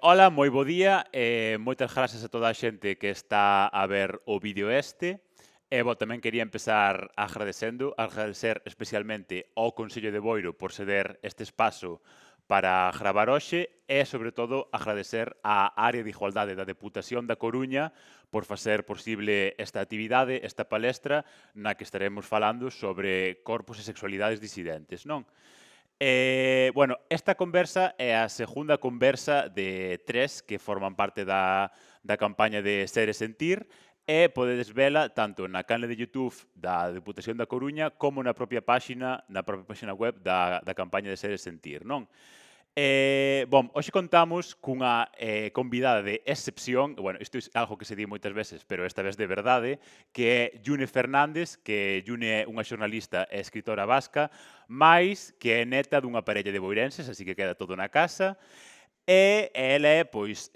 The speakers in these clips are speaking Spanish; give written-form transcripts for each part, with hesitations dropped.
Hola, moi bo día, moitas grazas a toda a xente que está a ver o vídeo este. Tamén quería empezar agradecer especialmente ao Consello de Boiro por ceder este espazo para gravar hoxe e, sobre todo, agradecer á Área de Igualdade da Deputación da Coruña por facer posible esta actividade, esta palestra, na que estaremos falando sobre corpos e sexualidades disidentes, non? Esta conversa é a segunda conversa de tres que forman parte da campaña de Ser e Sentir e podedes vela tanto na canle de YouTube da Deputación da Coruña como na propia páxina web da campaña de Ser e Sentir, non? Hoxe contamos cunha convidada de excepción, isto é algo que se di moitas veces, pero esta vez de verdade, que é June Fernández, que June é unha xornalista e escritora vasca, máis que é neta dunha parella de boirenses, así que queda todo na casa, e ela é, pois,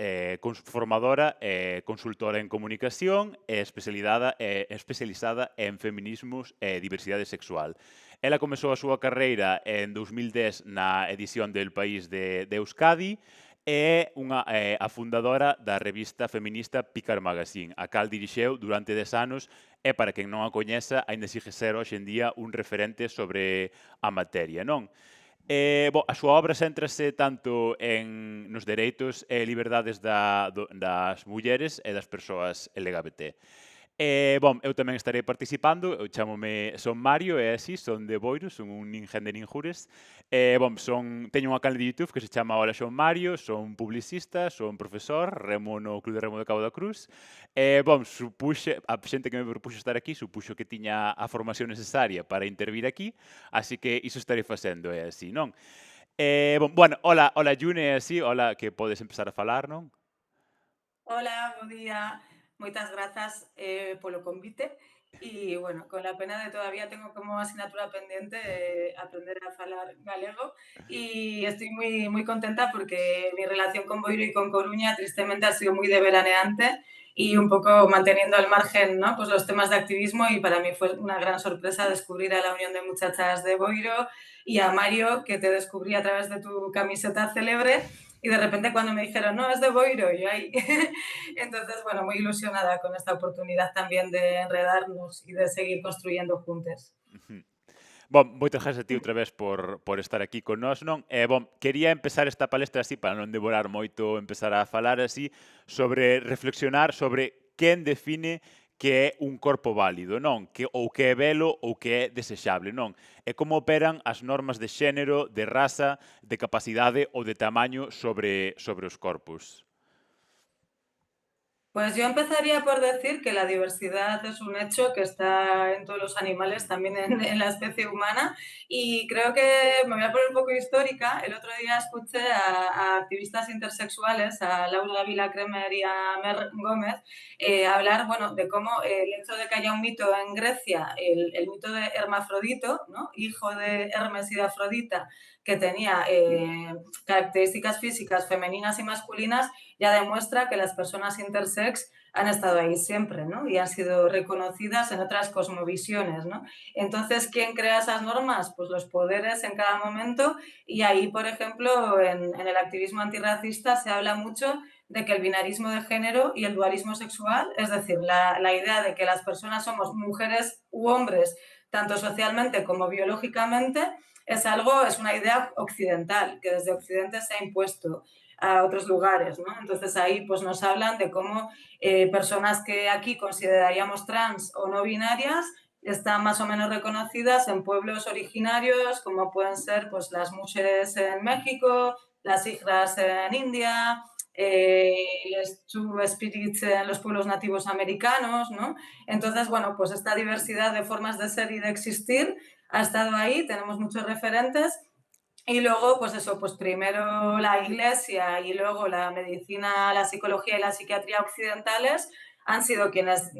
formadora e consultora en comunicación e especializada en feminismos e diversidade sexual. Ela comezou a súa carreira en 2010 na edición del País de Euskadi e a fundadora da revista feminista Pícar Magazine, a cal dirixeu durante 10 anos e, para quen non a coñeza, aínda sigue ser hoxe en día un referente sobre a materia, non? A súa obra céntrase tanto nos dereitos e liberdades das mulleres e das persoas LGBT. Eu tamén estarei participando, son Mario, e así, son de Boiro, son un ninja de ninjures. Teño unha canal de YouTube que se chama Hola, son Mario, son publicista, son profesor, remo no Club de Remo de Cabo da Cruz. A xente que me propuxo estar aquí, supuxo que tiña a formación necesaria para intervir aquí, así que iso estarei facendo, é así, non? Hola June, é así, hola, que podes empezar a falar, non? Hola, bo día. Moitas grazas polo convite. E, bueno, con la pena de todavía tengo como asignatura pendiente aprender a falar galego y estoy muy contenta porque mi relación con Boiro y con Coruña tristemente ha sido muy de veraneante y un poco manteniendo al margen, ¿no? Pues los temas de activismo, y para mí fue una gran sorpresa descubrir a la Unión de Muchachas de Boiro y a Mario, que te descubrí a través de tu camiseta célebre. Y de repente cuando me dijeron, no, es de Boiro, y ahí. Entonces, bueno, muy ilusionada con esta oportunidad también de enredarnos y de seguir construyendo juntos. Ujú. Moitas grazas a ti outra vez por estar aquí con nós, non? Quería empezar esta palestra así, para non demorar moito empezar a falar así, reflexionar sobre quen define que é un corpo válido, non? Ou que é belo ou que é desexable, non? E como operan as normas de xénero, de raza, de capacidade ou de tamaño sobre os corpos. Pues yo empezaría por decir que la diversidad es un hecho que está en todos los animales, Ujú. también en la especie humana, y creo que me voy a poner un poco histórica. El otro día escuché a activistas intersexuales, a Laura Dávila Cremer y a Mer Gómez, hablar, bueno, de cómo el hecho de que haya un mito en Grecia, el mito de Hermafrodito, ¿no? Hijo de Hermes y de Afrodita, que tenía características físicas femeninas y masculinas, ya demuestra que las personas intersex han estado ahí siempre, ¿no? Y han sido reconocidas en otras cosmovisiones, ¿no? Entonces, ¿quién crea esas normas? Pues los poderes en cada momento. Y ahí, por ejemplo, en el activismo antirracista se habla mucho de que el binarismo de género y el dualismo sexual, es decir, la idea de que las personas somos mujeres u hombres, tanto socialmente como biológicamente, es una idea occidental, que desde Occidente se ha impuesto a otros lugares, ¿no? Entonces ahí pues nos hablan de cómo personas que aquí consideraríamos trans o no binarias están más o menos reconocidas en pueblos originarios, como pueden ser pues las mujeres en México, las hijas en India, los Two Spirits en los pueblos nativos americanos, ¿no? Entonces, bueno, pues esta diversidad de formas de ser y de existir ha estado ahí, tenemos muchos referentes. Y luego, pues eso, pues primero la iglesia y luego la medicina, la psicología y la psiquiatría occidentales han sido quienes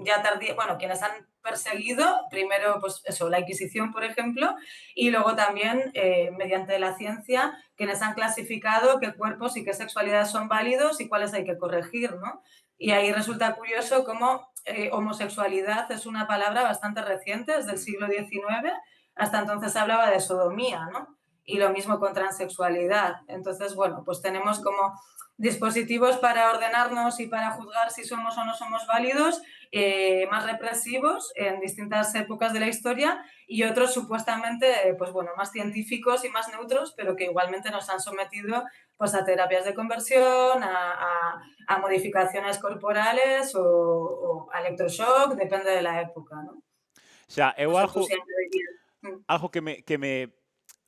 quienes han perseguido, primero, pues eso, la Inquisición, por ejemplo, y luego también, mediante la ciencia, quienes han clasificado qué cuerpos y qué sexualidades son válidos y cuáles hay que corregir, ¿no? Y ahí resulta curioso cómo homosexualidad es una palabra bastante reciente, desde el Ujú. siglo XIX, hasta entonces se hablaba de sodomía, ¿no? y lo mismo con transexualidad. Entonces, bueno, pues tenemos como dispositivos para ordenarnos y para juzgar si somos o no somos válidos, más represivos en distintas épocas de la historia y otros supuestamente, pues bueno, más científicos y más neutros, pero que igualmente nos han sometido pues a terapias de conversión, a modificaciones corporales o a electroshock, depende de la época, ¿no? Xa, No eu sé tú algo si añadirías. algo que me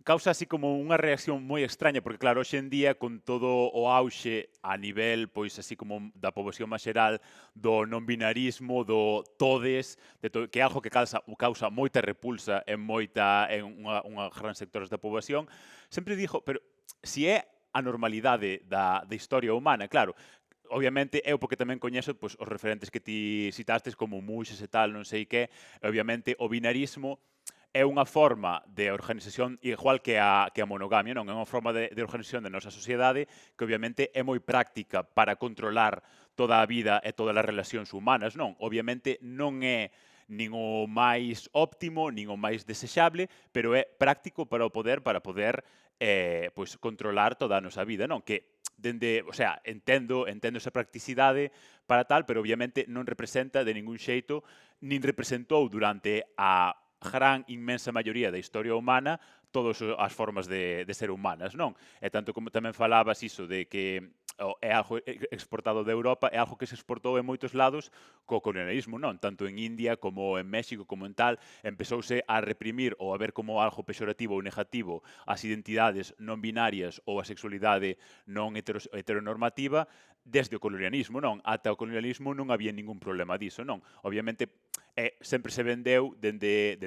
causa así como unha reacción moi extraña, porque claro, hoxe en día con todo o auxe a nivel, pois así como da poboación máis xeral, do non binarismo, do todes, que é algo que causa moita repulsa en unha gran sectores da poboación, sempre dixo, pero si é a normalidade da historia humana, claro, obviamente eu porque tamén coñezo pois, os referentes que ti citastes como Muxes e tal, non sei que, e obviamente o binarismo é unha forma de organización igual que a monogamia, non? É unha forma de organización da nosa sociedade que obviamente é moi práctica para controlar toda a vida e todas as relacións humanas, non? Obviamente non é nin o máis óptimo, nin o máis desexable, pero é práctico para poder pois controlar toda a nosa vida, non? Que o sea, entendo esa practicidade para tal, pero obviamente non representa de ningún xeito, nin representou durante a gran inmensa maioría da historia humana todas as formas de ser humanas, non? E tanto como tamén falabas iso de que é algo exportado de Europa, é algo que se exportou en moitos lados co colonialismo, non? Tanto en India como en México, como en tal, empezouse a reprimir ou a ver como algo pexorativo ou negativo as identidades non binarias ou a sexualidade non heteronormativa desde o colonialismo, non? Ata o colonialismo non había ningún problema diso, non? Obviamente, sempre se vendeu dende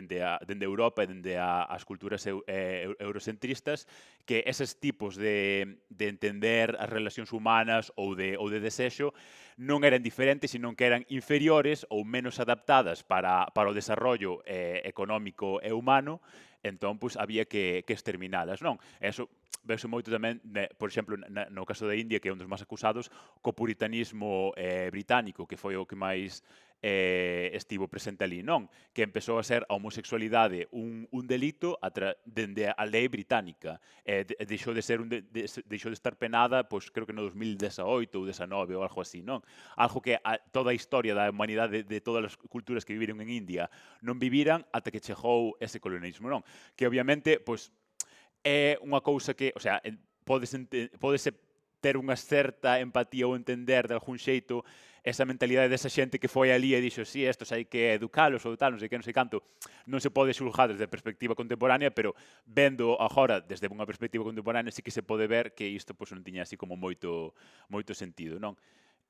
Europa e dende as culturas eurocentristas que eses tipos de entender as relacións humanas ou de desexo non eran diferentes, sino que eran inferiores ou menos adaptadas para o desarrollo económico e humano, entón, pois, había que exterminalas, non? Eso veuse moito tamén, por exemplo, no caso da India, que é un dos máis acusados, co puritanismo británico, que foi o que máis estivo presente ali, non? Que empezou a ser a homosexualidade un delito dende a lei británica. Deixou de ser deixou de estar penada, pois creo que no 2018 ou 19 ou algo así, non? Algo que toda a historia da humanidade de todas as culturas que viviron en India non viviran ata que chegou ese colonialismo, non? Que obviamente, pois, é unha cousa que, o sea, pódese ter unha certa empatía ou entender de algún xeito esa mentalidade desa xente que foi ali e dixo, sí, estos hai que educalos ou tal, non sei que, non sei canto. Non se pode xulgar desde a perspectiva contemporánea, pero vendo agora desde unha perspectiva contemporánea sí que se pode ver que isto pois, non tiña así como moito sentido, non?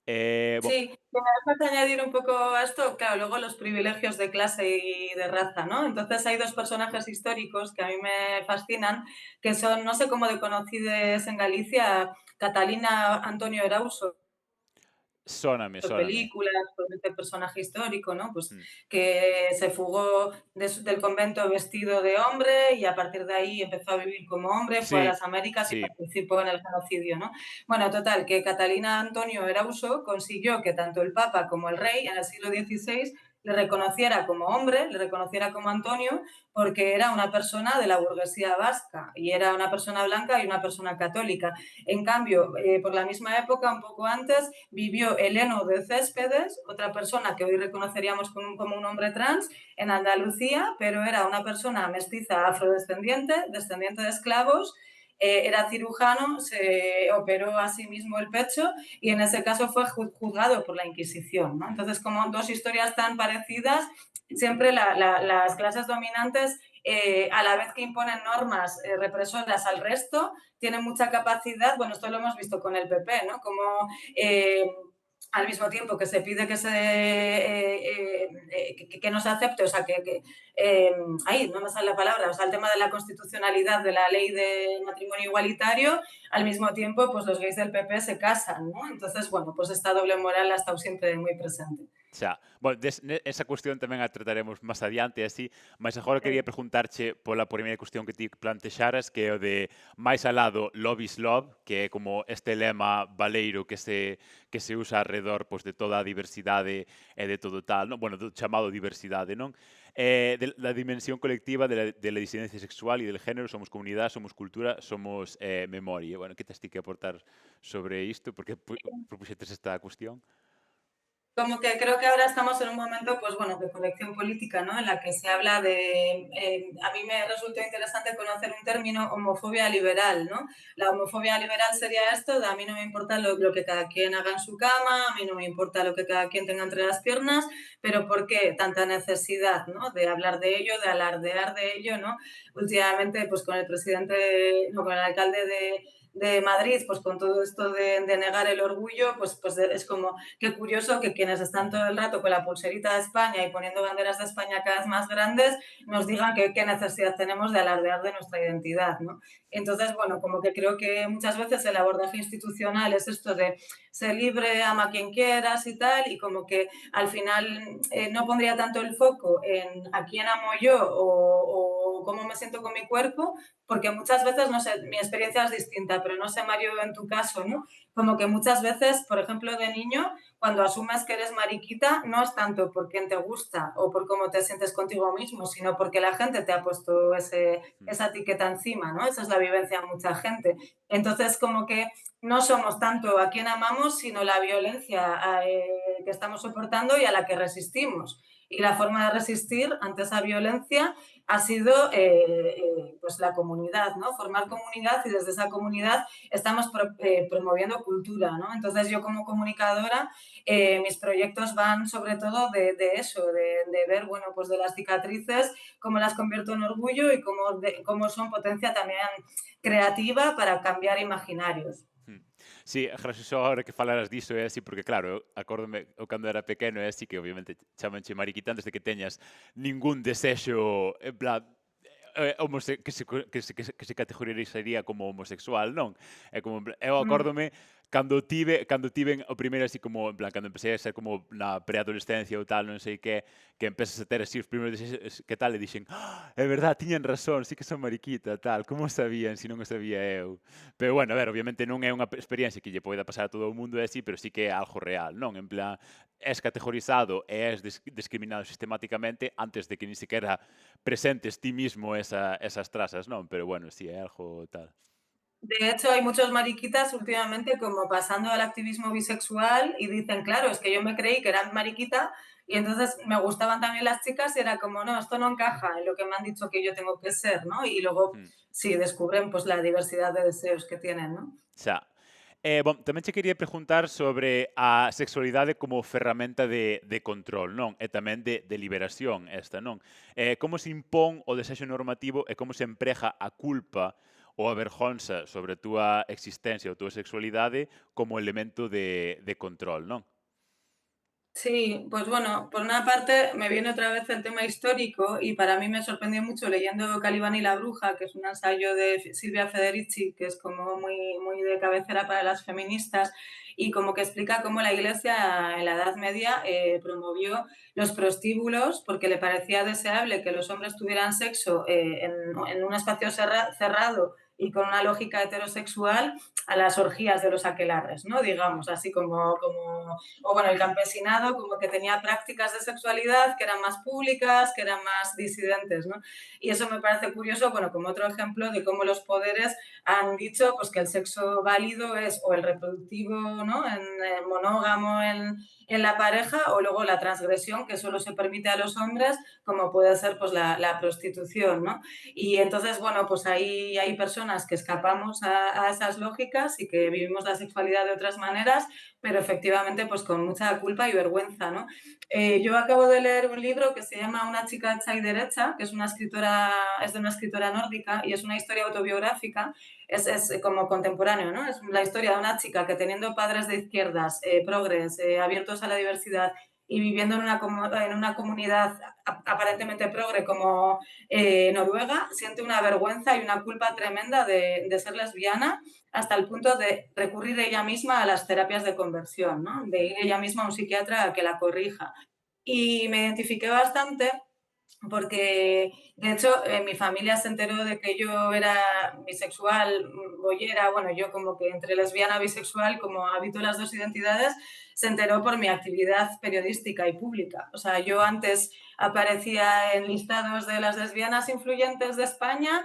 Bon, Sí, si me dejas añadir un poco a esto, claro, luego los privilegios de clase y de raza, ¿no? Entonces hay dos personajes históricos que a mí me fascinan, que son, no sé cómo de conocidos en Galicia, Catalina Antonio Erauso, sóname. películas sobre este personaje histórico, ¿no? Pues Mm. que se fugó del convento vestido de hombre y a partir de ahí empezó a vivir como hombre, fue a Sí, las Américas y sí. participó en el genocidio, ¿no? Bueno, total, que Catalina Antonio Erauso consiguió que tanto el Papa como el rey en el siglo XVI le reconociera como hombre, le reconociera como Antonio, porque era una persona de la burguesía vasca y era una persona blanca y una persona católica. En cambio, por la misma época, un poco antes, vivió Heleno de Céspedes, otra persona que hoy reconoceríamos como un hombre trans, en Andalucía, pero era una persona mestiza afrodescendiente, descendiente de esclavos, era cirujano, se operó a sí mismo el pecho y en ese caso fue juzgado por la Inquisición, ¿no? Mm. Entonces, como dos historias tan parecidas, siempre las clases dominantes, a la vez que imponen normas represoras al resto, tienen mucha capacidad, bueno, esto lo hemos visto con el PP, ¿no? Como al mismo tiempo que se pide que no se acepte, o sea, ahí no me sale la palabra, o sea, el tema de la constitucionalidad de la ley de matrimonio igualitario, al mismo tiempo, pues los gays del PP se casan, ¿no? Entonces, bueno, pues esta doble moral ha estado siempre muy presente. Xa. Bueno, esa cuestión tamén a trataremos máis adiante e así, mas agora quería Sí. preguntarche pola primeira cuestión que ti plantexaras, que é o de máis alado love is love, que é como este lema baleiro que se usa alrededor pois, de toda a diversidade e de todo tal, non? Bueno, do chamado diversidade, non? De la dimensión colectiva de la disidencia sexual e del género, somos comunidade, somos cultura, somos memoria. Bueno, que tes ti que aportar sobre isto? Porque propuxetes esta cuestión? Como que creo que ahora estamos en un momento, pues bueno, de corrección política, ¿no? En la que se habla de, a mí me resultó interesante conocer un término, homofobia liberal, ¿no? La homofobia liberal sería esto, de a mí no me importa lo que cada quien haga en su cama, a mí no me importa lo que cada quien tenga entre las piernas, pero ¿por qué tanta necesidad, ¿no? De hablar de ello, de alardear de ello, ¿no? Últimamente, pues con el presidente, no, con el alcalde de Madrid, pues con todo esto de negar el orgullo, pues es como qué curioso que quienes están todo el rato con la pulserita de España y poniendo banderas de España cada vez más grandes nos digan que qué necesidad tenemos de alardear de nuestra identidad, ¿no? Entonces, bueno, como que creo que muchas veces el abordaje institucional es esto de ser libre, ama a quien quieras y tal, y como que al final no pondría tanto el foco en a quién amo yo o cómo me siento con mi cuerpo, porque muchas veces, no sé, mi experiencia es distinta, pero no sé, Mario, en tu caso, ¿no? Como que muchas veces, por ejemplo, de niño, cuando asumes que eres mariquita, no es tanto por quién te gusta o por cómo te sientes contigo mismo, sino porque la gente te ha puesto Mm. esa etiqueta encima, ¿no? Esa es la vivencia de mucha gente. Entonces, como que no somos tanto a quién amamos, sino la violencia que estamos soportando y a la que resistimos. Y la forma de resistir ante esa violencia ha sido pues la comunidad, ¿no? Formar Mm. comunidad y desde esa comunidad estamos promoviendo cultura, ¿no? Entonces yo como comunicadora, mis proyectos van sobre todo de eso, de ver, bueno, pues de las cicatrices, cómo las convierto en orgullo y cómo son potencia también creativa para cambiar imaginarios. Mm. Sí, gracioso ahora que falaras diso é así, porque claro, eu acórdome eu cando era pequeno é así que obviamente chamanche mariquita antes de que teñas ningún desexo, en plan, que se categorizaría como homosexual, non? É como, eu Mm. acórdome cando tiven o primeiro así como, en plan, cando empecé a ser como na preadolescencia ou tal, non sei que empezas a ter así os primeiros desexos, que tal, e dixen, "Ah, é verdad, tiñan razón, sí que son mariquita, tal, como o sabían, se non o sabía eu?" Pero bueno, a ver, obviamente non é unha experiencia que lle poida pasar a todo o mundo, é así, pero sí que é algo real, non? En plan, és categorizado e és discriminado sistemáticamente antes de que ni sequera presentes ti mismo esas trazas, non? Pero bueno, sí, é algo tal. De hecho, hay muchos mariquitas últimamente como pasando al activismo bisexual y dicen, claro, es que yo me creí que era mariquita y entonces me gustaban también las chicas y era como, no, esto no encaja en lo que me han dicho que yo tengo que ser, ¿no? Y luego Mm. sí descubren pues la diversidad de deseos que tienen, ¿no? Xa. Bon, tamén che quería preguntar sobre a sexualidade como ferramenta de control, non? E tamén de liberación esta, non? Como se impón o desexo normativo e como se emprega a culpa ou a vergonza sobre a túa existencia ou a túa sexualidade como elemento de control, non? Sí, pues bueno, por una parte me viene otra vez el tema histórico y para mí me sorprendió mucho leyendo Calibán y la bruja, que es un ensayo de Silvia Federici, que es como muy de cabecera para las feministas y como que explica cómo la Iglesia en la Edad Media promovió los prostíbulos porque le parecía deseable que los hombres tuvieran sexo en un espacio cerrado y con una lógica heterosexual a las orgías de los aquelarres, ¿no? Digamos, así o bueno, el campesinado como que tenía prácticas de sexualidad que eran más públicas, que eran más disidentes, ¿no? Y eso me parece curioso, bueno, como otro ejemplo de cómo los poderes han dicho pues que el sexo válido es o el reproductivo, ¿no? Monógamo en la pareja o luego la transgresión que solo se permite a los hombres, como puede ser pues la prostitución, ¿no? Y entonces, bueno, pues ahí hay personas que escapamos a esas lógicas y que vivimos la sexualidad de otras maneras, pero efectivamente pues con mucha culpa y vergüenza, ¿no? Yo acabo de leer un libro que se llama Una chica hecha y derecha, que es es de una escritora nórdica y es una historia autobiográfica, es como contemporáneo, ¿no? Es la historia de una chica que teniendo padres de izquierdas, progres, abiertos a la diversidad y viviendo en una comunidad aparentemente progre como Noruega, siente una vergüenza y una culpa tremenda de ser lesbiana hasta el punto de recurrir ella misma a las terapias de conversión, ¿no? De ir ella misma a un psiquiatra a que la corrija. Y me identifiqué bastante porque, de hecho, mi familia se enteró de que yo era bisexual, boyera, bueno, yo como que entre lesbiana, bisexual, como habito las dos identidades, se enteró por mi actividad periodística y pública. O sea, yo antes aparecía en listados de las lesbianas influyentes de España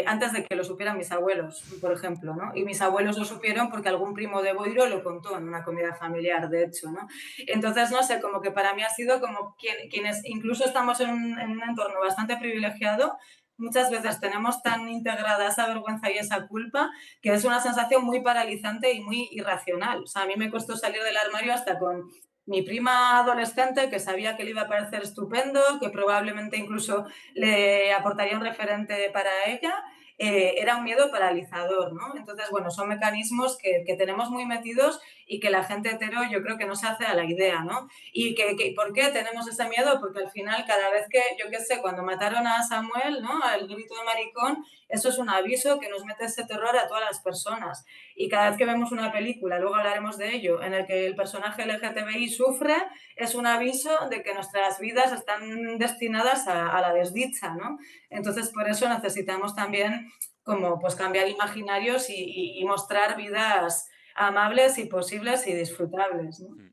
antes de que lo supieran mis abuelos, por ejemplo, ¿no? Y mis abuelos lo supieron porque algún primo de Boiro lo contó en una comida familiar, de hecho, ¿no? Entonces, no sé, como que para mí ha sido como quienes incluso estamos en un entorno bastante privilegiado, muchas veces tenemos tan integrada esa vergüenza y esa culpa que es una sensación muy paralizante y muy irracional. O sea, a mí me costó salir del armario hasta con mi prima adolescente, que sabía que le iba a parecer estupendo, que probablemente incluso le aportaría un referente para ella, era un miedo paralizador, ¿no? Entonces, bueno, son mecanismos que tenemos muy metidos y que la gente hetero yo creo que no se hace a la idea, ¿no? Y ¿por qué tenemos ese miedo? Porque al final, cada vez que, yo qué sé, cuando mataron a Samuel, ¿no? Al grito de maricón, eso es un aviso que nos mete ese terror a todas las personas. Y cada vez que vemos una película, luego hablaremos de ello, en el que el personaje LGTBI sufre, es un aviso de que nuestras vidas están destinadas a la desdicha, ¿no? Entonces, por eso necesitamos también como pues cambiar imaginarios y mostrar vidas amables y posibles y disfrutables, ¿no? Mm.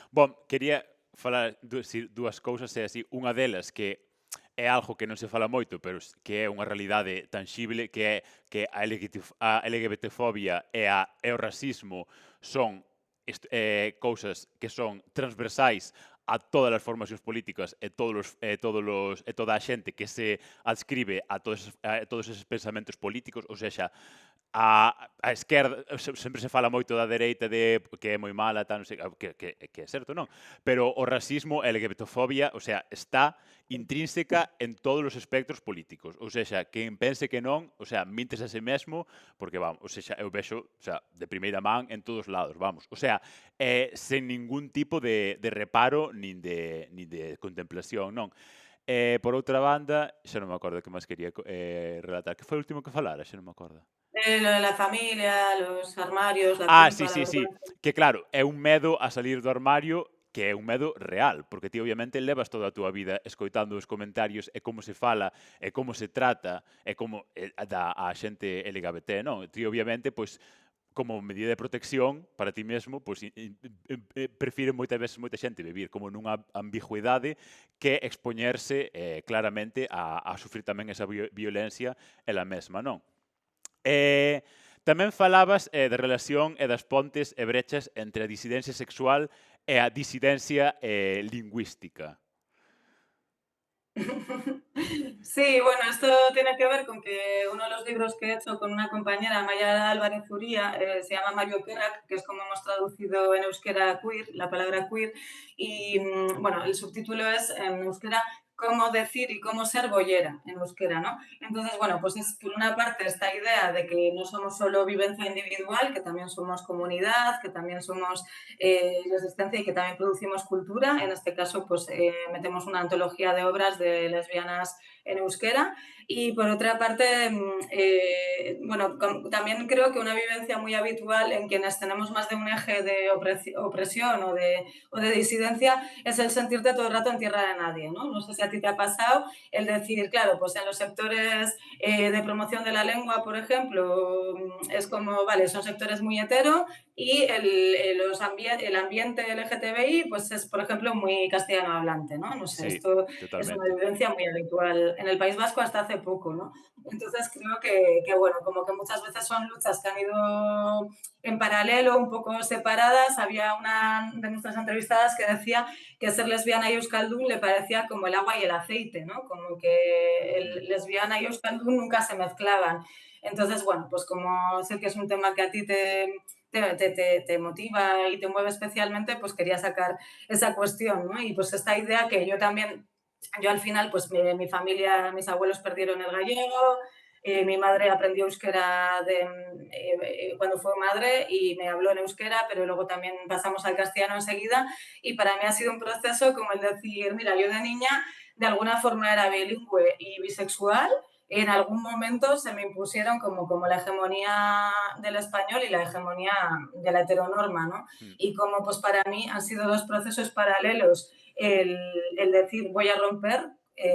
Bom, quería falar dúas cousas, e así, unha delas que é algo que non se fala moito, pero que é unha realidade tangible, que é que a LGBTfobia e o racismo son cousas que son transversais a todas as formacións políticas e toda a xente que se adscribe a todos eses pensamentos políticos, ou seja, a esquerda, sempre se fala moito da dereita de que é moi mala, tal, non sei, que é certo, non? Pero o racismo e a LGBTfobia, o sea, está intrínseca en todos os espectros políticos. Ou seja, quen pense que non, o sea, mintes a si mesmo, porque, vamos, o seja, eu vexo, o sea, de primeira man en todos lados, vamos. O sea, sen ningún tipo de reparo nin de contemplación, non? Por outra banda, xa non me acordo que máis quería relatar. Que foi o último que falara? Xa non me acordo. Lo de la familia, los armarios, la Ah, sí, culpa, la sí, sí. vergüenza. Que claro, é un medo a salir do armario que é un medo real, porque ti obviamente levas toda a túa vida escoitando os comentarios e como se fala, e como se trata, e como da a xente LGBT, non? Ti obviamente, pois, como medida de protección para ti mesmo, pois prefire moitas veces moita xente vivir como nunha ambigüidade que expoñerse claramente a sufrir tamén esa violencia ela mesma, non? Tamén falabas de relación e das pontes e brechas entre a disidencia sexual e a disidencia lingüística. Sí, bueno, esto tiene que ver con que uno de los libros que he hecho con una compañera, Maya Álvarez Uría, se llama Mario Kerak, que es como hemos traducido en euskera queer, la palabra queer, y bueno, el subtítulo es en euskera cómo decir y cómo ser boyera en euskera, ¿no? Entonces, bueno, pues es por una parte esta idea de que no somos solo vivencia individual, que también somos comunidad, que también somos resistencia y que también producimos cultura. En este caso, pues metemos una antología de obras de lesbianas en euskera. Y por otra parte, bueno, también creo que una vivencia muy habitual en quienes tenemos más de un eje de opresión o de disidencia es el sentirte todo el rato en tierra de nadie, ¿no? No sé si a ti te ha pasado el decir, claro, pues en los sectores de promoción de la lengua, por ejemplo, es como, vale, son sectores muy hetero y el ambiente LGTBI, pues es, por ejemplo, muy castellano hablante, ¿no? No sé, Sí, esto es una totalmente. vivencia muy habitual en el País Vasco hasta hace poco, ¿no? Entonces creo bueno, como que muchas veces son luchas que han ido en paralelo, un poco separadas. Había una de nuestras entrevistadas que decía que ser lesbiana y euskaldun le parecía como el agua y el aceite, ¿no? Como que Mm. lesbiana y euskaldun nunca se mezclaban. Entonces, bueno, pues como sé que es un tema que a ti te motiva y te mueve especialmente, pues quería sacar esa cuestión, ¿no? Y pues esta idea que yo también, yo al final, pues mi familia, mis abuelos perdieron el gallego, mi madre aprendió euskera cuando fue madre y me habló en euskera, pero luego también pasamos al castellano enseguida y para mí ha sido un proceso como el decir, mira, yo de niña de alguna forma era bilingüe y bisexual, en algún momento se me impusieron como la hegemonía del español y la hegemonía de la heteronorma, ¿no? Mm. Y como pues para mí han sido dos procesos paralelos, el decir voy a romper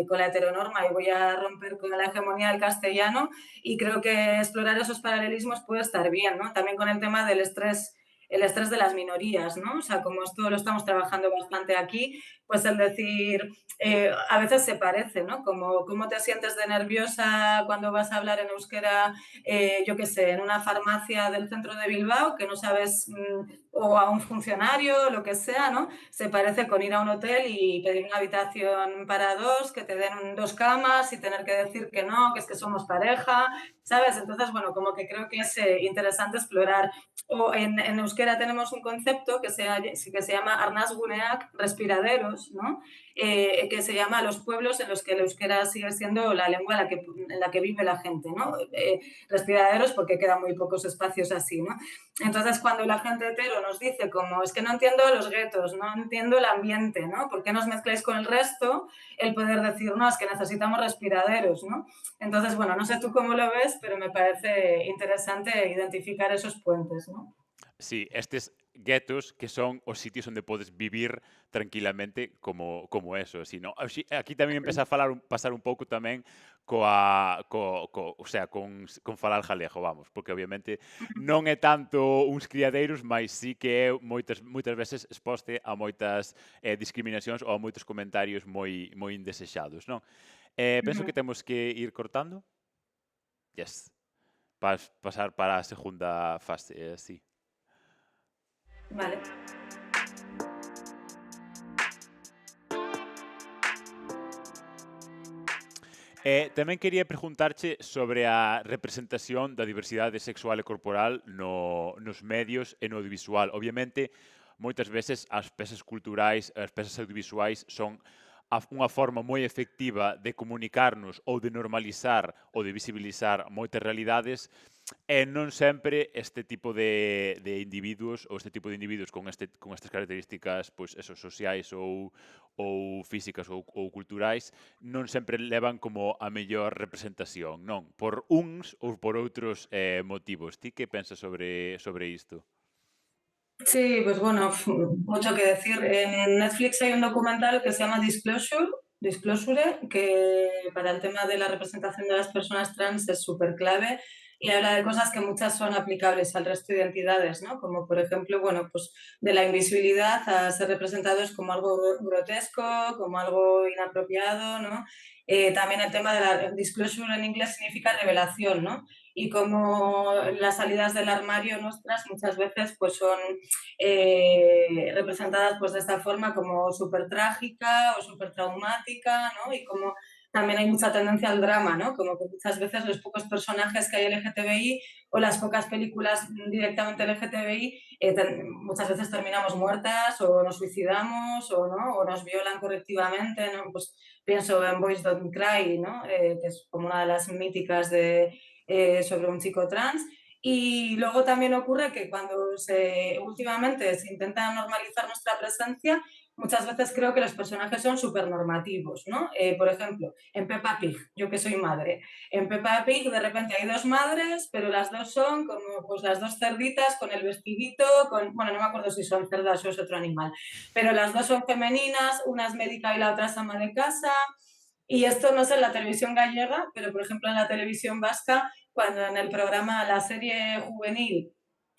con la heteronorma y voy a romper con la hegemonía del castellano y creo que explorar esos paralelismos puede estar bien, ¿no? También con el tema del estrés, el estrés de las minorías, ¿no? O sea, como esto lo estamos trabajando bastante aquí, pues el decir, a veces se parece, ¿no? Como cómo te sientes de nerviosa cuando vas a hablar en euskera, yo qué sé, en una farmacia del centro de Bilbao, que no sabes, o a un funcionario, lo que sea, ¿no? Se parece con ir a un hotel y pedir una habitación para dos, que te den dos camas y tener que decir que no, que es que somos pareja, ¿sabes? Entonces, bueno, como que creo que es interesante explorar. O en euskera tenemos un concepto que se llama arnasguneak, respiraderos, ¿no? Que se llama los pueblos en los que el euskera sigue siendo la lengua en la que vive la gente, ¿no? Respiraderos porque quedan muy pocos espacios así, ¿no? Entonces, cuando la gente hetero nos dice como, es que no entiendo los guetos, no entiendo el ambiente, ¿no? ¿Por qué nos mezcláis con el resto? El poder decir, no, es que necesitamos respiraderos, ¿no? Entonces, bueno, no sé tú cómo lo ves, pero me parece interesante identificar esos puentes, ¿no? Sí, estes guetos que son os sitios onde podes vivir tranquilamente como eso, así, no? Aquí tamén empeza a pasar un pouco tamén o sea, con falar galego, vamos, porque obviamente non é tanto uns criadeiros, mas sí que é moitas veces exposte a moitas discriminacións ou a moitos comentarios moi indesexados, non? Penso que temos que ir cortando. Yes. Pasar para a segunda fase, sí. Vale. Tamén quería preguntarche sobre a representación da diversidade sexual e corporal nos medios e no audiovisual. Obviamente, moitas veces as pezas culturais, as pezas audiovisuais son unha forma moi efectiva de comunicarnos ou de normalizar ou de visibilizar moitas realidades e non sempre este tipo de individuos ou este tipo de individuos con estas características pois eso, sociais ou físicas ou culturais non sempre levan como a mellor representación, non? Por uns ou por outros motivos. Ti que pensas sobre isto? Sí, pues bueno, mucho que decir. En Netflix hay un documental que se llama Disclosure, que para el tema de la representación de las personas trans es súper clave y habla de cosas que muchas son aplicables al resto de identidades, ¿no? Como por ejemplo, bueno, pues de la invisibilidad a ser representados como algo grotesco, como algo inapropiado, ¿no? También el tema de la disclosure en inglés significa revelación, ¿no? Y como las salidas del armario nuestras muchas veces pues son representadas pues de esta forma como súper trágica o súper traumática, ¿no? Y como también hay mucha tendencia al drama, ¿no? Como que muchas veces los pocos personajes que hay LGTBI o las pocas películas directamente LGTBI, muchas veces terminamos muertas o nos suicidamos o, ¿no? O nos violan correctivamente, ¿no? Pues pienso en Boys Don't Cry, ¿no? Que es como una de las míticas sobre un chico trans. Y luego también ocurre que últimamente se intenta normalizar nuestra presencia, muchas veces creo que los personajes son súper normativos, ¿no? Por ejemplo, en Peppa Pig, yo que soy madre, en Peppa Pig de repente hay dos madres, pero las dos son como pues las dos cerditas con el vestidito, bueno, no me acuerdo si son cerdas o es otro animal, pero las dos son femeninas, una es médica y la otra es ama de casa. Y esto no es en la televisión gallega, pero por ejemplo en la televisión vasca cuando en el programa, la serie juvenil,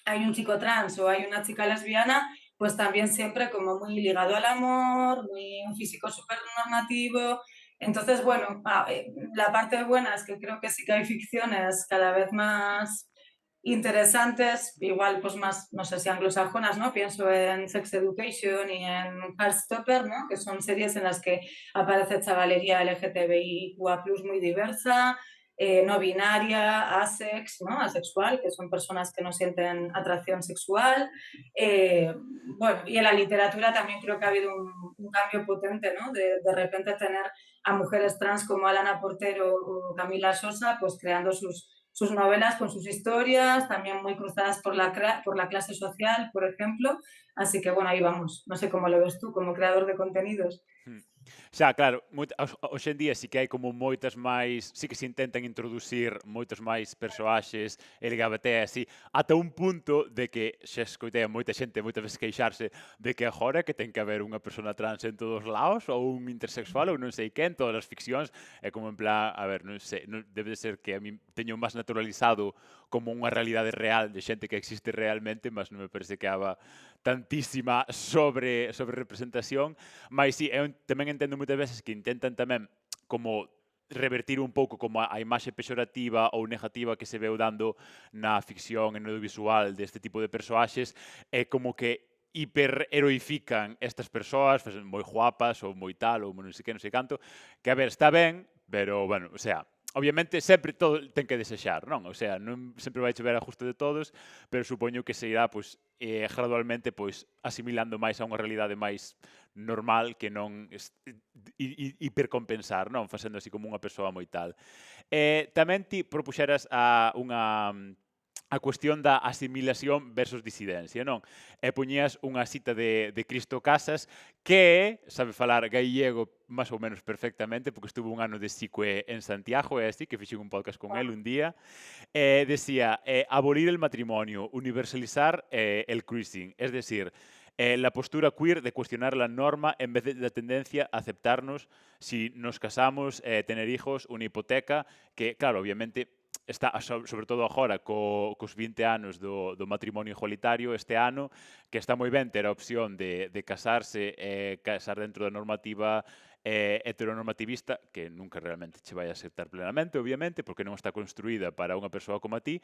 hay un chico trans o hay una chica lesbiana, pues también siempre como muy ligado al amor, un físico súper normativo. Entonces, bueno, la parte buena es que creo que sí que hay ficciones cada vez más interesantes, igual pues más, no sé si anglosajonas, ¿no? Pienso en Sex Education y en Heartstopper, ¿no? Que son series en las que aparece chavalería LGTBIQA+, muy diversa, no binaria, asex, ¿no? Asexual, que son personas que no sienten atracción sexual. Bueno, y en la literatura también creo que ha habido un cambio potente, ¿no? De repente tener a mujeres trans como Alana Portero o Camila Sosa, pues creando sus novelas con sus historias, también muy cruzadas por la clase social, por ejemplo. Así que bueno, ahí vamos. No sé cómo lo ves tú como creador de contenidos. Xa, claro, hoxe en día sí que hai como moitas máis, sí que se intentan introducir moitos máis persoaxes LGBT así, ata un punto de que xa escoitei a moita xente moitas veces queixarse de que agora que ten que haber unha persona trans en todos os lados ou un intersexual ou non sei que en todas as ficcións, é como en plan, a ver, non sei, non, debe de ser que a mí teño máis naturalizado como unha realidade real de xente que existe realmente, mas non me parece que haga tantísima sobre representación. Mas sí, eu tamén entendo moitas veces que intentan tamén como revertir un pouco como a imaxe pexorativa ou negativa que se veu dando na ficción e no audiovisual deste tipo de persoaxes, é como que hiperheroifican estas persoas, pues, moi guapas ou moi tal, ou non sei que, non sei canto, que a ver, está ben, pero, bueno, o sea, obviamente sempre todo ten que desexar, non? O sea, non sempre vai chover a justo de todos, pero supoño que se irá, pois, gradualmente, pois, asimilando máis a unha realidade máis normal que non hipercompensar, non? Facendo así como unha persoa moi tal. Tamén ti propuxeras a cuestión da asimilación versus disidencia, non? E poñías unha cita de Cristo Casas que sabe falar gallego máis ou menos perfectamente porque estuvo un ano de psicoe en Santiago e así, que fixen un podcast con él un día, decía, abolir el matrimonio, universalizar el cruising, es decir, la postura queer de cuestionar la norma en vez de la tendencia a aceptarnos si nos casamos, tener hijos, una hipoteca, que, claro, obviamente, está, sobre todo agora, cos 20 anos do matrimonio igualitario este ano, que está moi ben ter a opción de casarse e casar dentro da normativa heteronormativista, que nunca realmente che vai a aceptar plenamente, obviamente, porque non está construída para unha persoa como a ti,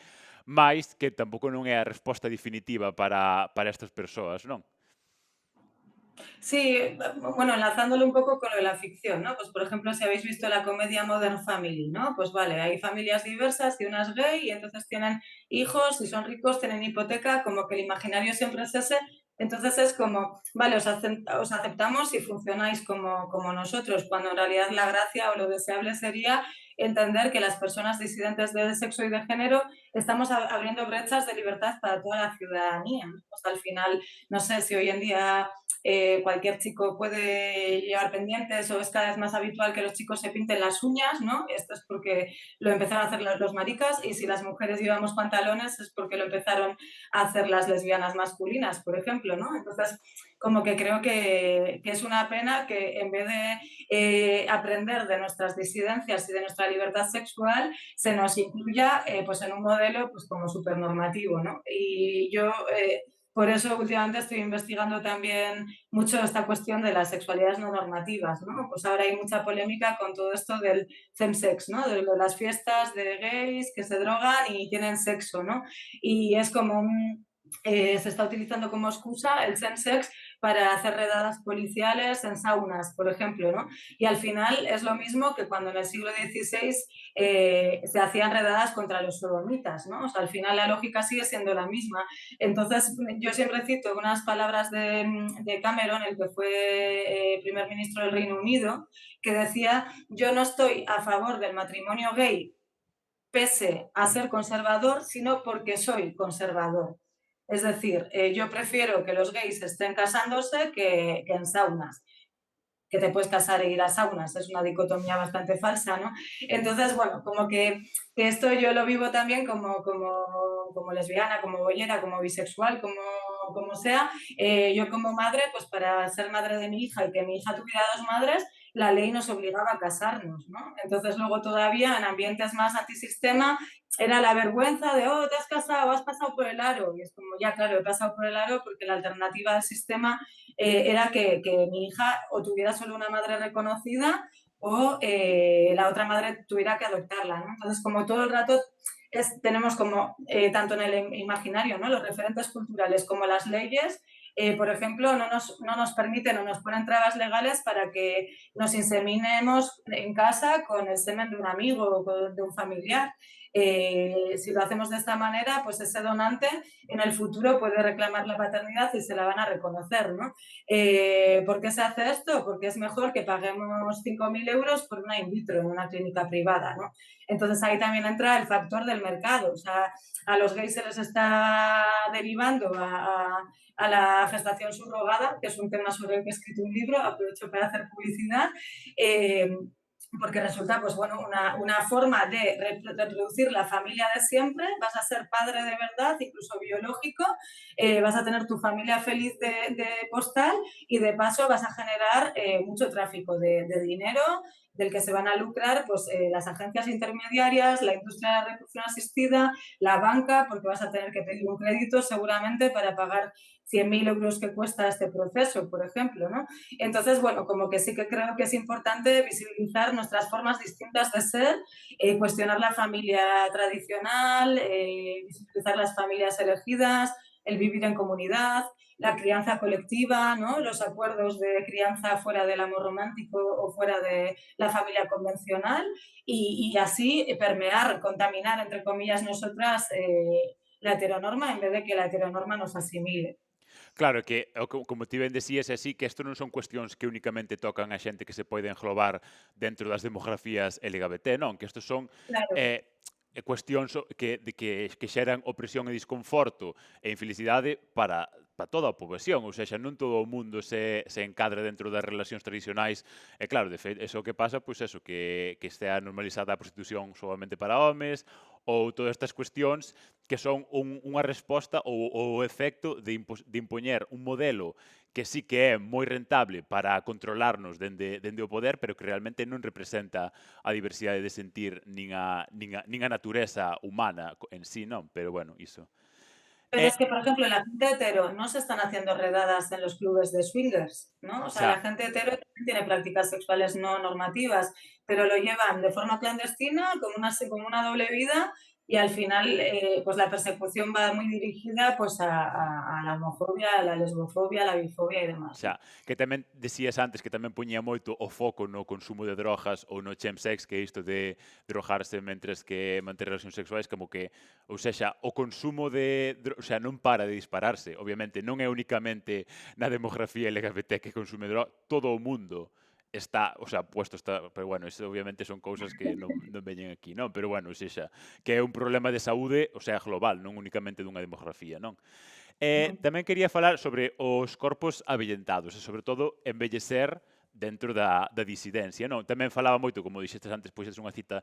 mas que tampouco non é a resposta definitiva para estas persoas, non? Sí, bueno, enlazándolo un poco con lo de la ficción, ¿no? Pues, por ejemplo, si habéis visto la comedia Modern Family, ¿no? Pues vale, hay familias diversas y una es gay y entonces tienen hijos, si son ricos, tienen hipoteca, como que el imaginario siempre es ese. Entonces es como, vale, os aceptamos si funcionáis como nosotros, cuando en realidad la gracia o lo deseable sería entender que las personas disidentes de sexo y de género estamos abriendo brechas de libertad para toda la ciudadanía, ¿no? Pues al final, no sé si hoy en día cualquier chico puede llevar pendientes o es cada vez más habitual que los chicos se pinten las uñas, ¿no? Esto es porque lo empezaron a hacer los maricas y si las mujeres llevamos pantalones es porque lo empezaron a hacer las lesbianas masculinas, por ejemplo, ¿no? Entonces, como que creo que es una pena que en vez de aprender de nuestras disidencias y de nuestra libertad sexual, se nos incluya pues en un modelo pues como supernormativo, ¿no? Y yo por eso últimamente estoy investigando también mucho esta cuestión de las sexualidades no normativas, ¿no? Pues ahora hay mucha polémica con todo esto del femsex, ¿no? De las fiestas de gays que se drogan y tienen sexo, ¿no? Y es como se está utilizando como excusa el femsex para hacer redadas policiales en saunas, por ejemplo, ¿no? Y al final es lo mismo que cuando en el siglo XVI se hacían redadas contra los sodomitas, ¿no? O sea, al final la lógica sigue siendo la misma. Entonces, yo siempre cito unas palabras de Cameron, el que fue primer ministro del Reino Unido, que decía, yo no estoy a favor del matrimonio gay pese a ser conservador, sino porque soy conservador. Es decir, yo prefiero que los gays estén casándose que en saunas, que te puedes casar e ir a saunas, es una dicotomía bastante falsa, ¿no? Entonces, bueno, como que esto yo lo vivo también como lesbiana, como bollera, como bisexual, como sea. Yo como madre, pues para ser madre de mi hija y que mi hija tuviera dos madres, la ley nos obligaba a casarnos, ¿no? Entonces luego todavía en ambientes más antisistema era la vergüenza de, oh, te has casado, has pasado por el aro. Y es como, ya, claro, he pasado por el aro porque la alternativa del sistema era que mi hija o tuviera solo una madre reconocida o la otra madre tuviera que adoptarla, ¿no? Entonces, como todo el rato tenemos como, tanto en el imaginario, ¿no? Los referentes culturales como las leyes, por ejemplo, no nos permiten o nos ponen trabas legales para que nos inseminemos en casa con el semen de un amigo o de un familiar. Si lo hacemos de esta manera, pues ese donante en el futuro puede reclamar la paternidad y se la van a reconocer, ¿no? ¿Por qué se hace esto? Porque es mejor que paguemos 5.000 euros por una in vitro en una clínica privada, ¿no? Entonces ahí también entra el factor del mercado. O sea, a los gays se les está derivando a la gestación subrogada, que es un tema sobre el que he escrito un libro, aprovecho para hacer publicidad. Porque resulta, pues bueno, una forma de reproducir la familia de siempre, vas a ser padre de verdad, incluso biológico, vas a tener tu familia feliz de postal y de paso vas a generar mucho tráfico de dinero del que se van a lucrar pues, las agencias intermediarias, la industria de la reproducción asistida, la banca, porque vas a tener que pedir un crédito seguramente para pagar 100.000 euros que cuesta este proceso, por ejemplo, ¿no? Entonces, bueno, como que sí que creo que es importante visibilizar nuestras formas distintas de ser, cuestionar la familia tradicional, visibilizar las familias elegidas, el vivir en comunidad, la crianza colectiva, ¿no? Los acuerdos de crianza fuera del amor romántico o fuera de la familia convencional y así permear, contaminar, entre comillas, nosotras la heteronorma en vez de que la heteronorma nos asimile. Claro que, como ti ben decías, é así que isto non son cuestións que únicamente tocan a xente que se pode englobar dentro das demografías LGBT, non, que isto son Claro, cuestións que xeran opresión e desconforto e infelicidade para toda a poboación, ou seja, non todo o mundo se encadra dentro das relacións tradicionais, e claro, de feito, eso que pasa, pois eso, que estea normalizada a prostitución solamente para homes, ou todas estas cuestións que son unha resposta ou o efecto de impoñer un modelo que sí que é moi rentable para controlarnos dende o poder, pero que realmente non representa a diversidade de sentir nin a natureza humana en sí, non? Pero bueno, iso. pero es que, por ejemplo, la gente hetero no se están haciendo redadas en los clubes de swingers, ¿no? O sea, Xa, la gente hetero también tiene prácticas sexuales no normativas, pero lo llevan de forma clandestina, con una doble vida, y al final, pues la persecución va muy dirigida pues a la homofobia, a la lesbofobia, a la bifobia y demás, xa. ¿no? Que tamén decías antes que tamén poñía moito o foco no consumo de drogas ou no chemsex, que é isto de drogarse mentres que manter relacións sexuais, como que, ou sexa, o consumo o sea, non para de dispararse. Obviamente, non é únicamente na demografía LGBT que consume droga, todo o mundo está, o sea, puesto está, pero bueno, eso obviamente son cousas que non veñen aquí, non? Pero bueno, ou sexa, que é un problema de saúde, o sea, global, non únicamente dunha demografía, non? Tamén quería falar sobre os corpos avellentados e, sobre todo, envellecer dentro da disidencia, non? Tamén falaba moito, como dixestes antes, pois é unha cita,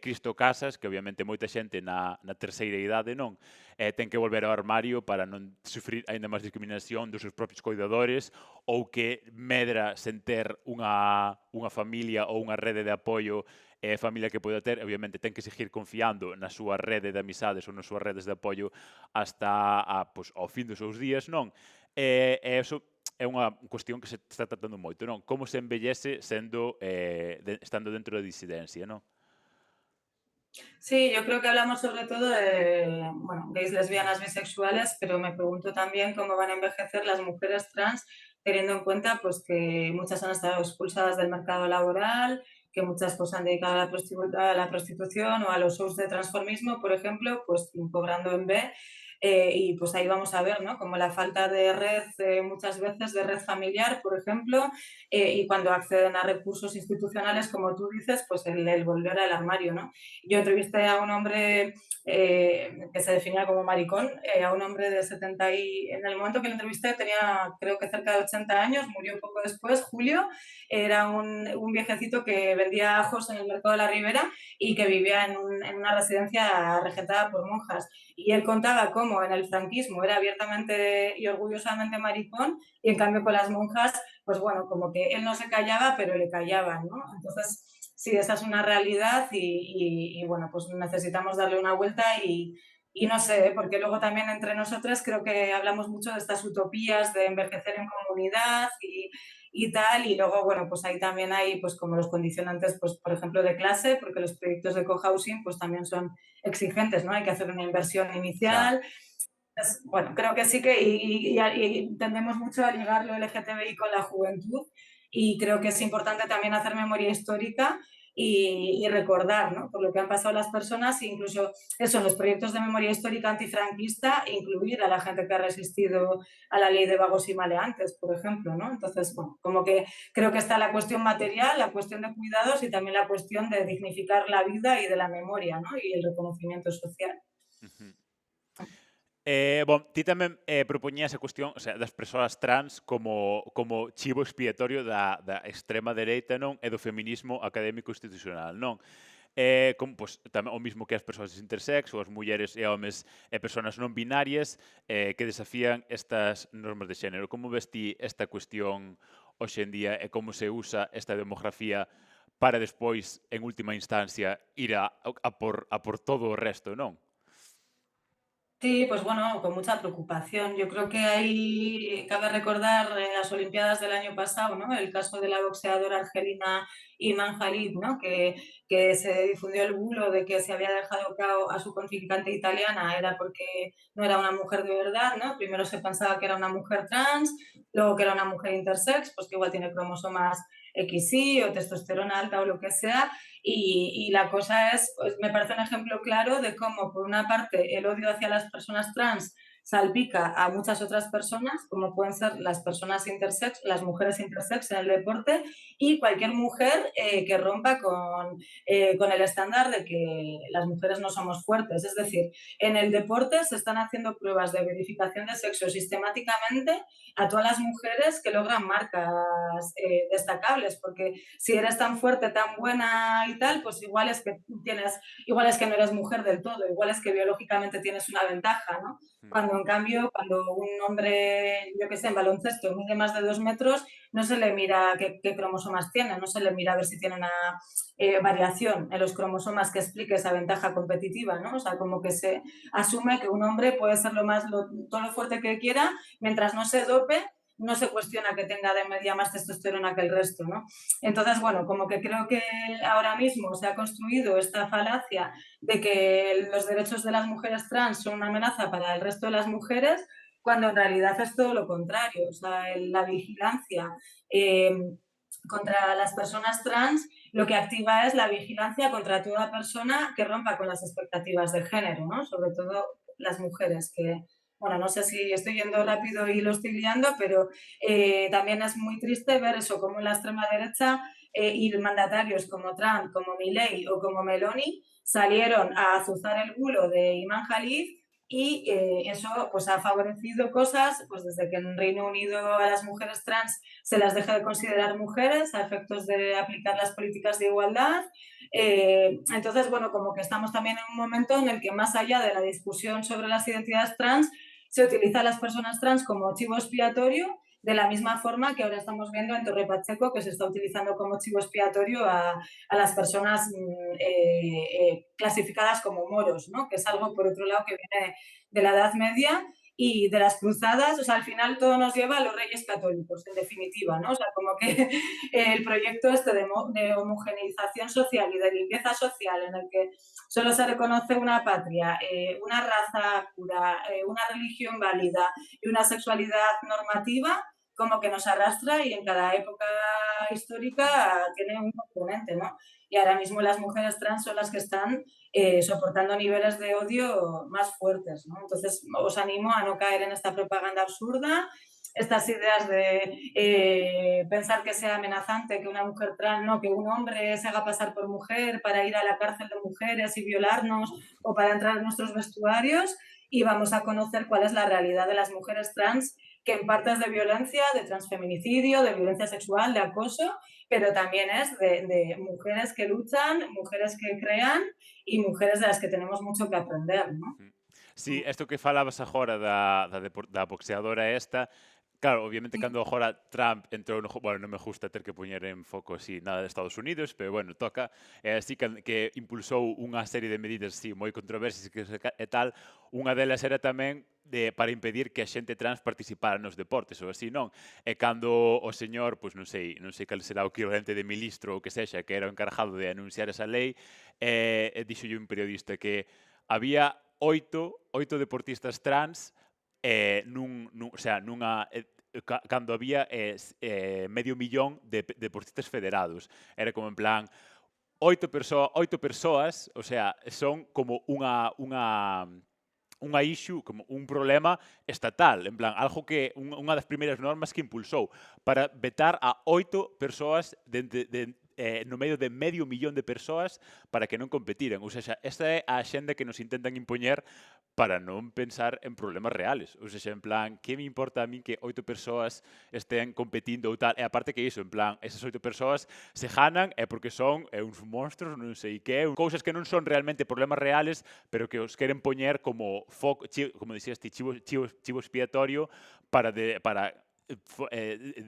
Cristo Casas, que obviamente moita xente na terceira idade, non? Ten que volver ao armario para non sufrir aínda máis discriminación dos seus propios coidadores ou que medra sen ter unha familia ou unha rede de apoio familia que poida ter, obviamente ten que seguir confiando na súa rede de amizades ou nas súas redes de apoio hasta pois, ao fin dos seus días, non? E eso é unha cuestión que se está tratando moito, non? Como se embellece estando dentro da disidencia, non? Sí, yo creo que hablamos sobre todo de, bueno, gays, lesbianas, bisexuales, pero me pregunto también cómo van a envejecer las mujeres trans, teniendo en cuenta pues, que muchas han estado expulsadas del mercado laboral, que muchas pues, han dedicado a a la prostitución o a los shows de transformismo, por ejemplo, pues cobrando en B. Y pues ahí vamos a ver, ¿no? Como la falta de red, muchas veces de red familiar, por ejemplo, y cuando acceden a recursos institucionales, como tú dices, pues el volver al armario, ¿no? Yo entrevisté a un hombre que se definía como maricón, a un hombre de 70 y en el momento que lo entrevisté tenía creo que cerca de 80 años, murió poco después, Julio, era un viejecito que vendía ajos en el mercado de la Ribera y que vivía en una residencia regentada por monjas. Y él contaba cómo en el franquismo era abiertamente y orgullosamente maricón y en cambio con las monjas, pues bueno, como que él no se callaba, pero le callaban, ¿no? Entonces, sí, esa es una realidad y, bueno, pues necesitamos darle una vuelta y no sé, porque luego también entre nosotras creo que hablamos mucho de estas utopías de envejecer en comunidad y tal, y luego, bueno, pues ahí también hay, pues como los condicionantes, pues por ejemplo, de clase, porque los proyectos de cohousing, pues también son exigentes, ¿no? Hay que hacer una inversión Xa. inicial, Bueno, creo que sí que y tendemos mucho a ligar lo LGTBI con la juventud y creo que es importante también hacer memoria histórica y recordar, ¿no? Por lo que han pasado las personas e incluso eso, en los proyectos de memoria histórica antifranquista, incluir a la gente que ha resistido a la ley de vagos y maleantes, por ejemplo, ¿no? Entonces, bueno, como que creo que está la cuestión material, la cuestión de cuidados y también la cuestión de dignificar la vida y de la memoria, ¿no? Y el reconocimiento social. Ujú. Ti tamén propoñías a cuestión, o sea, das persoas trans como chivo expiatorio da extrema dereita, non? E do feminismo académico institucional, non? Como, pois, tamén o mismo que as persoas intersex, ou as mulleres e homes e persoas non binarias que desafían estas normas de xénero. Como ves ti esta cuestión hoxe en día e como se usa esta demografía para despois, en última instancia, ir a por todo o resto, non? Sí, pues bueno, con mucha preocupación. Yo creo que ahí cabe recordar en las Olimpiadas del año pasado, ¿no? El caso de la boxeadora argelina Iman Khalid, ¿no? Que se difundió el bulo de que se había dejado cao a su contrincante italiana, era porque no era una mujer de verdad, ¿no? Primero se pensaba que era una mujer trans, luego que era una mujer intersex, pues que igual tiene cromosomas XY o testosterona alta o lo que sea, y la cosa es, pues, me parece un ejemplo claro de cómo, por una parte, el odio hacia las personas trans salpica a muchas otras personas, como pueden ser las personas intersex, las mujeres intersex en el deporte, y cualquier mujer que rompa con el estándar de que las mujeres no somos fuertes. Es decir, en el deporte se están haciendo pruebas de verificación de sexo sistemáticamente a todas las mujeres que logran marcas destacables, porque si eres tan fuerte, tan buena y tal, pues igual es que no eres mujer del todo, igual es que biológicamente tienes una ventaja, ¿no? Mm. Cuando en cambio, cuando un hombre, yo que sé, en baloncesto mide más de 2 metros, no se le mira qué cromosomas tiene, no se le mira a ver si tiene una variación en los cromosomas que explique esa ventaja competitiva, ¿no? O sea, como que se asume que un hombre puede ser todo lo fuerte que quiera, mientras no se dope, no se cuestiona que tenga de media más testosterona que el resto, ¿no? Entonces, bueno, como que creo que ahora mismo se ha construido esta falacia de que los derechos de las mujeres trans son una amenaza para el resto de las mujeres, cuando en realidad es todo lo contrario. O sea, la vigilancia contra las personas trans lo que activa es la vigilancia contra toda persona que rompa con las expectativas de género, ¿no? Sobre todo las mujeres que, bueno, no sé si estoy yendo rápido y lo estoy liando, pero también es muy triste ver eso, como la extrema derecha y mandatarios como Trump, como Milei o como Meloni salieron a azuzar el bulo de Iman Khalid y eso pues ha favorecido cosas, pues desde que en Reino Unido a las mujeres trans se las deja de considerar mujeres a efectos de aplicar las políticas de igualdad. Entonces, bueno, como que estamos también en un momento en el que más allá de la discusión sobre las identidades trans, se utiliza a las personas trans como chivo expiatorio, de la misma forma que ahora estamos viendo en Torre Pacheco, que se está utilizando como chivo expiatorio a las personas clasificadas como moros, ¿no? Que es algo, por otro lado, que viene de la Edad Media y de las cruzadas, o sea, al final todo nos lleva a los reyes católicos, en definitiva, ¿no? O sea, como que el proyecto este de homogeneización social y de limpieza social en el que solo se reconoce una patria, una raza pura, una religión válida y una sexualidad normativa, como que nos arrastra y en cada época histórica tiene un componente, ¿no? Y ahora mismo las mujeres trans son las que están soportando niveles de odio más fuertes, ¿no? Entonces os animo a no caer en esta propaganda absurda, estas ideas de pensar que sea amenazante que una mujer trans, no, que un hombre se haga pasar por mujer para ir a la cárcel de mujeres y violarnos o para entrar en nuestros vestuarios y vamos a conocer cuál es la realidad de las mujeres trans que en parte es de violencia, de transfeminicidio, de violencia sexual, de acoso, pero también es de mujeres que luchan, mujeres que crean y mujeres de las que tenemos mucho que aprender, ¿no? Mm. Sí, isto que falabas agora da boxeadora esta, claro, obviamente cando agora Trump entrou bueno, non me gusta ter que poñer en foco así nada de Estados Unidos, pero bueno, toca, así que impulsou unha serie de medidas así moi controversias e tal, unha delas era tamén para impedir que a xente trans participara nos deportes ou así, non? E cando o señor, pois non sei cal será o equivalente de ministro ou que sexa, que era o encargado de anunciar esa lei, dixolle un periodista que había oito deportistas trans o sea, cando había medio millón de deportistas federados. Era como en plan, oito persoas, o sea, son como unha issue, como un problema estatal, en plan, algo que unha das primeiras normas que impulsou para vetar a 8 persoas no medio de medio millón de persoas para que non competiran. Ou seja, esta é a axenda que nos intentan impoñer para non pensar en problemas reales. Ou seja, en plan, que me importa a mí que 8 persoas estén competindo ou tal? E aparte que iso, en plan, esas 8 persoas se ganan é porque son uns monstros, non sei que, cousas que non son realmente problemas reales, pero que os queren poñer como foco, como dixías ti, chivo expiatorio para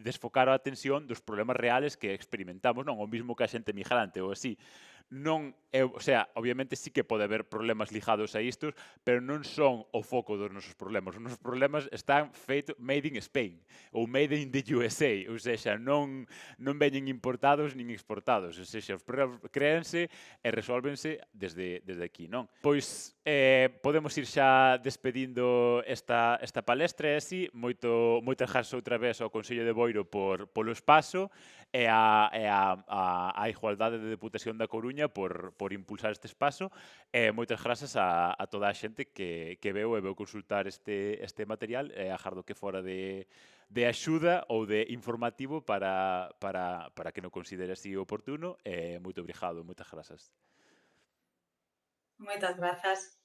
desfocar a atención dos problemas reales que experimentamos, non o mismo que a xente migrante ou así. Non é, o sea, obviamente sí que pode haber problemas ligados a istos, pero non son o foco dos nosos problemas. Os nosos problemas están made in Spain ou made in the USA, ou seja, non veñen importados nin exportados, ou seja, os problemas créanse e resolvense desde aquí, non? Pois podemos ir xa despedindo esta palestra e así, moitas grazas outra vez ao Consello de Boiro polo espazo e a Igualdade de Deputación da Coruña por impulsar este espazo e moitas grazas a toda a xente que veu consultar este material e agardo que fora de axuda ou de informativo para que non considere así oportuno e moito obrigado, moitas grazas. Moitas grazas.